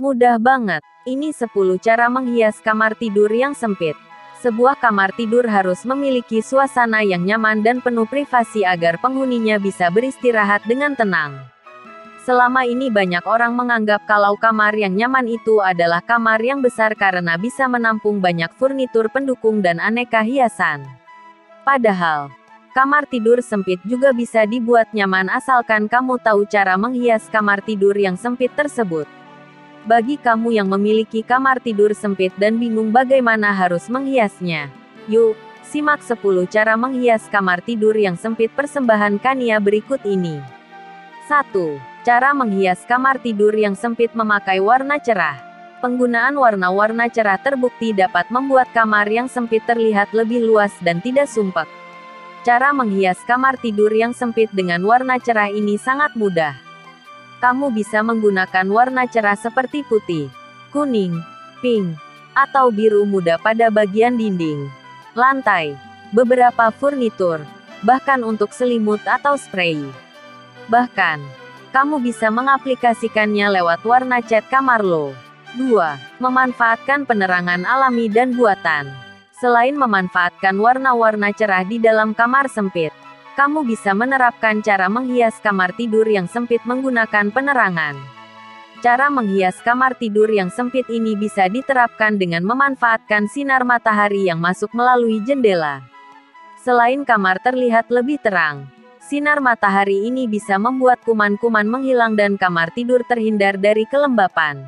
Mudah banget. Ini 10 cara menghias kamar tidur yang sempit. Sebuah kamar tidur harus memiliki suasana yang nyaman dan penuh privasi agar penghuninya bisa beristirahat dengan tenang. Selama ini banyak orang menganggap kalau kamar yang nyaman itu adalah kamar yang besar karena bisa menampung banyak furnitur pendukung dan aneka hiasan. Padahal, kamar tidur sempit juga bisa dibuat nyaman asalkan kamu tahu cara menghias kamar tidur yang sempit tersebut. Bagi kamu yang memiliki kamar tidur sempit dan bingung bagaimana harus menghiasnya, yuk, simak 10 cara menghias kamar tidur yang sempit persembahan Kania berikut ini. 1. Cara menghias kamar tidur yang sempit memakai warna cerah. Penggunaan warna-warna cerah terbukti dapat membuat kamar yang sempit terlihat lebih luas dan tidak sumpek. Cara menghias kamar tidur yang sempit dengan warna cerah ini sangat mudah. Kamu bisa menggunakan warna cerah seperti putih, kuning, pink, atau biru muda pada bagian dinding, lantai, beberapa furnitur, bahkan untuk selimut atau spray. Bahkan, kamu bisa mengaplikasikannya lewat warna cat kamar lo. 2. Memanfaatkan penerangan alami dan buatan. Selain memanfaatkan warna-warna cerah di dalam kamar sempit, kamu bisa menerapkan cara menghias kamar tidur yang sempit menggunakan penerangan. Cara menghias kamar tidur yang sempit ini bisa diterapkan dengan memanfaatkan sinar matahari yang masuk melalui jendela. Selain kamar terlihat lebih terang, sinar matahari ini bisa membuat kuman-kuman menghilang dan kamar tidur terhindar dari kelembapan.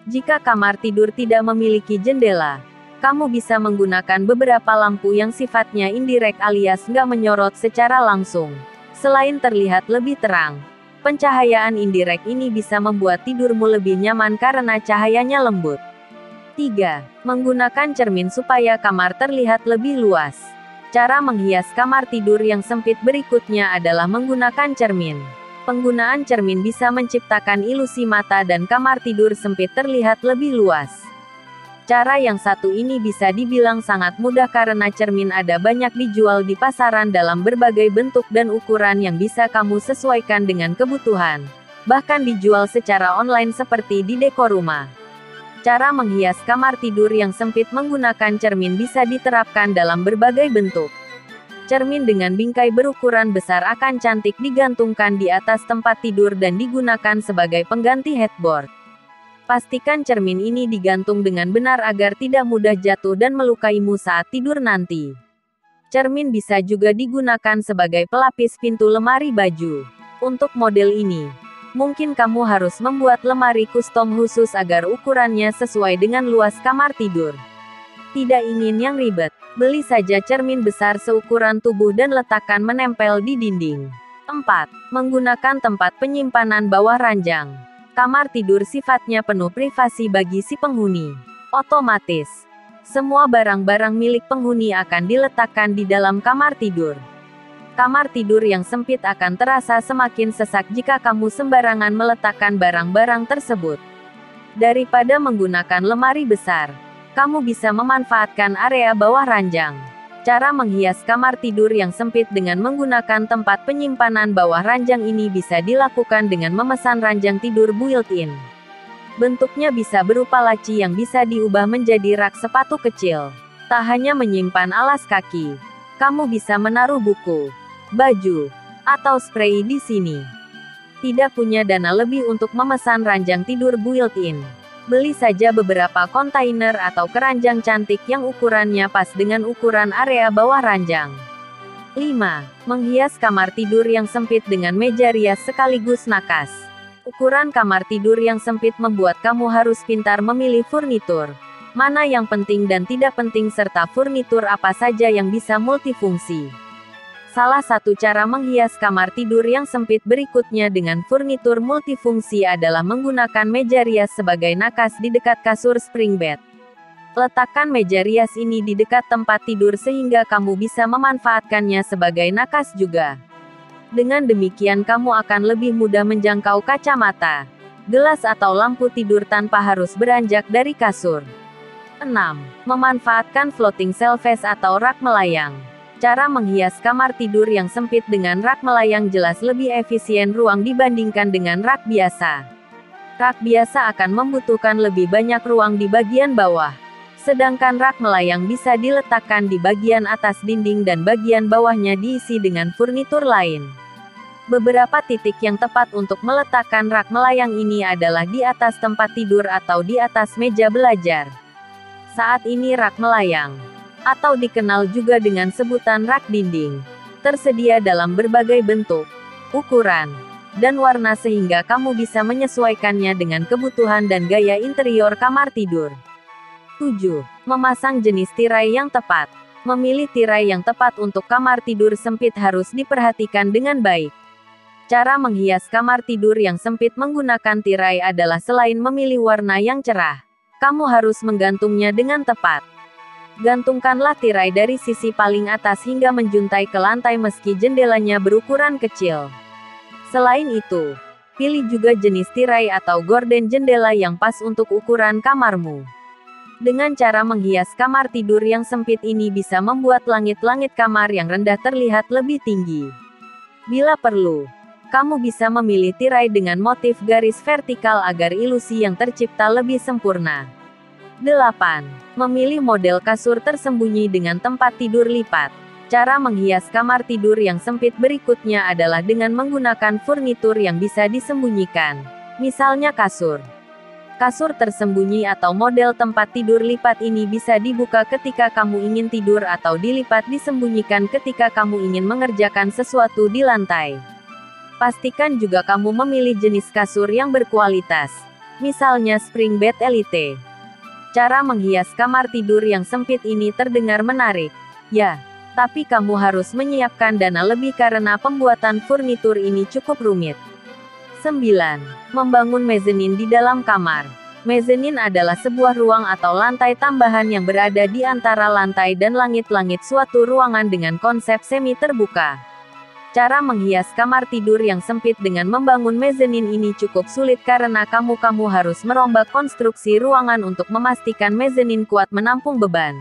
Jika kamar tidur tidak memiliki jendela, kamu bisa menggunakan beberapa lampu yang sifatnya indirect alias nggak menyorot secara langsung. Selain terlihat lebih terang, pencahayaan indirect ini bisa membuat tidurmu lebih nyaman karena cahayanya lembut. 3. Menggunakan cermin supaya kamar terlihat lebih luas. Cara menghias kamar tidur yang sempit berikutnya adalah menggunakan cermin. Penggunaan cermin bisa menciptakan ilusi mata dan kamar tidur sempit terlihat lebih luas. Cara yang satu ini bisa dibilang sangat mudah karena cermin ada banyak dijual di pasaran dalam berbagai bentuk dan ukuran yang bisa kamu sesuaikan dengan kebutuhan. Bahkan dijual secara online seperti di dekor rumah. Cara menghias kamar tidur yang sempit menggunakan cermin bisa diterapkan dalam berbagai bentuk. Cermin dengan bingkai berukuran besar akan cantik digantungkan di atas tempat tidur dan digunakan sebagai pengganti headboard. Pastikan cermin ini digantung dengan benar agar tidak mudah jatuh dan melukaimu saat tidur nanti. Cermin bisa juga digunakan sebagai pelapis pintu lemari baju. Untuk model ini, mungkin kamu harus membuat lemari custom khusus agar ukurannya sesuai dengan luas kamar tidur. Tidak ingin yang ribet? Beli saja cermin besar seukuran tubuh dan letakkan menempel di dinding. 4. Menggunakan tempat penyimpanan bawah ranjang. Kamar tidur sifatnya penuh privasi bagi si penghuni. Otomatis, semua barang-barang milik penghuni akan diletakkan di dalam kamar tidur. Kamar tidur yang sempit akan terasa semakin sesak jika kamu sembarangan meletakkan barang-barang tersebut. Daripada menggunakan lemari besar, kamu bisa memanfaatkan area bawah ranjang. Cara menghias kamar tidur yang sempit dengan menggunakan tempat penyimpanan bawah ranjang ini bisa dilakukan dengan memesan ranjang tidur built-in. Bentuknya bisa berupa laci yang bisa diubah menjadi rak sepatu kecil. Tak hanya menyimpan alas kaki, kamu bisa menaruh buku, baju, atau spray di sini. Tidak punya dana lebih untuk memesan ranjang tidur built-in? Beli saja beberapa kontainer atau keranjang cantik yang ukurannya pas dengan ukuran area bawah ranjang. 5. Menghias kamar tidur yang sempit dengan meja rias sekaligus nakas. Ukuran kamar tidur yang sempit membuat kamu harus pintar memilih furnitur. Mana yang penting dan tidak penting serta furnitur apa saja yang bisa multifungsi. Salah satu cara menghias kamar tidur yang sempit berikutnya dengan furnitur multifungsi adalah menggunakan meja rias sebagai nakas di dekat kasur spring bed. Letakkan meja rias ini di dekat tempat tidur sehingga kamu bisa memanfaatkannya sebagai nakas juga. Dengan demikian kamu akan lebih mudah menjangkau kacamata, gelas atau lampu tidur tanpa harus beranjak dari kasur. 6. Memanfaatkan floating shelves atau rak melayang. Cara menghias kamar tidur yang sempit dengan rak melayang jelas lebih efisien ruang dibandingkan dengan rak biasa. Rak biasa akan membutuhkan lebih banyak ruang di bagian bawah. Sedangkan rak melayang bisa diletakkan di bagian atas dinding dan bagian bawahnya diisi dengan furnitur lain. Beberapa titik yang tepat untuk meletakkan rak melayang ini adalah di atas tempat tidur atau di atas meja belajar. Saat ini rak melayang, atau dikenal juga dengan sebutan rak dinding, tersedia dalam berbagai bentuk, ukuran, dan warna sehingga kamu bisa menyesuaikannya dengan kebutuhan dan gaya interior kamar tidur. 7. Memasang jenis tirai yang tepat. Memilih tirai yang tepat untuk kamar tidur sempit harus diperhatikan dengan baik. Cara menghias kamar tidur yang sempit menggunakan tirai adalah selain memilih warna yang cerah, kamu harus menggantungnya dengan tepat. Gantungkanlah tirai dari sisi paling atas hingga menjuntai ke lantai meski jendelanya berukuran kecil. Selain itu, pilih juga jenis tirai atau gorden jendela yang pas untuk ukuran kamarmu. Dengan cara menghias kamar tidur yang sempit ini bisa membuat langit-langit kamar yang rendah terlihat lebih tinggi. Bila perlu, kamu bisa memilih tirai dengan motif garis vertikal agar ilusi yang tercipta lebih sempurna. 8. Memilih model kasur tersembunyi dengan tempat tidur lipat. Cara menghias kamar tidur yang sempit berikutnya adalah dengan menggunakan furnitur yang bisa disembunyikan. Misalnya kasur. Kasur tersembunyi atau model tempat tidur lipat ini bisa dibuka ketika kamu ingin tidur atau dilipat disembunyikan ketika kamu ingin mengerjakan sesuatu di lantai. Pastikan juga kamu memilih jenis kasur yang berkualitas. Misalnya Spring Bed Elite. Cara menghias kamar tidur yang sempit ini terdengar menarik. Ya. Tapi kamu harus menyiapkan dana lebih karena pembuatan furnitur ini cukup rumit. 9. Membangun mezanin di dalam kamar. Mezanin adalah sebuah ruang atau lantai tambahan yang berada di antara lantai dan langit-langit suatu ruangan dengan konsep semi terbuka. Cara menghias kamar tidur yang sempit dengan membangun mezanin ini cukup sulit karena kamu harus merombak konstruksi ruangan untuk memastikan mezanin kuat menampung beban.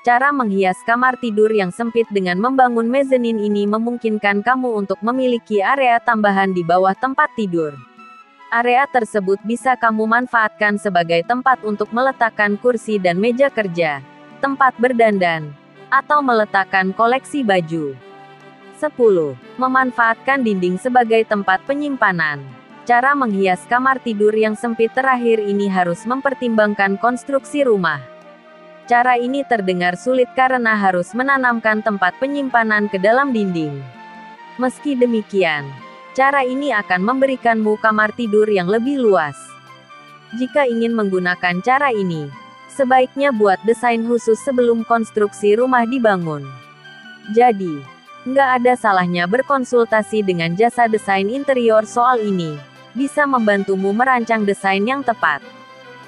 Cara menghias kamar tidur yang sempit dengan membangun mezanin ini memungkinkan kamu untuk memiliki area tambahan di bawah tempat tidur. Area tersebut bisa kamu manfaatkan sebagai tempat untuk meletakkan kursi dan meja kerja, tempat berdandan, atau meletakkan koleksi baju. 10. Memanfaatkan dinding sebagai tempat penyimpanan. Cara menghias kamar tidur yang sempit terakhir ini harus mempertimbangkan konstruksi rumah. Cara ini terdengar sulit karena harus menanamkan tempat penyimpanan ke dalam dinding. Meski demikian, cara ini akan memberikanmu kamar tidur yang lebih luas. Jika ingin menggunakan cara ini, sebaiknya buat desain khusus sebelum konstruksi rumah dibangun. Jadi, nggak ada salahnya berkonsultasi dengan jasa desain interior soal ini. Bisa membantumu merancang desain yang tepat.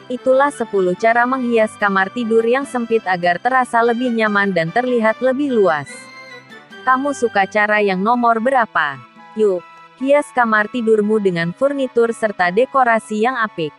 Itulah 10 cara menghias kamar tidur yang sempit agar terasa lebih nyaman dan terlihat lebih luas. Kamu suka cara yang nomor berapa? Yuk, hias kamar tidurmu dengan furnitur serta dekorasi yang apik.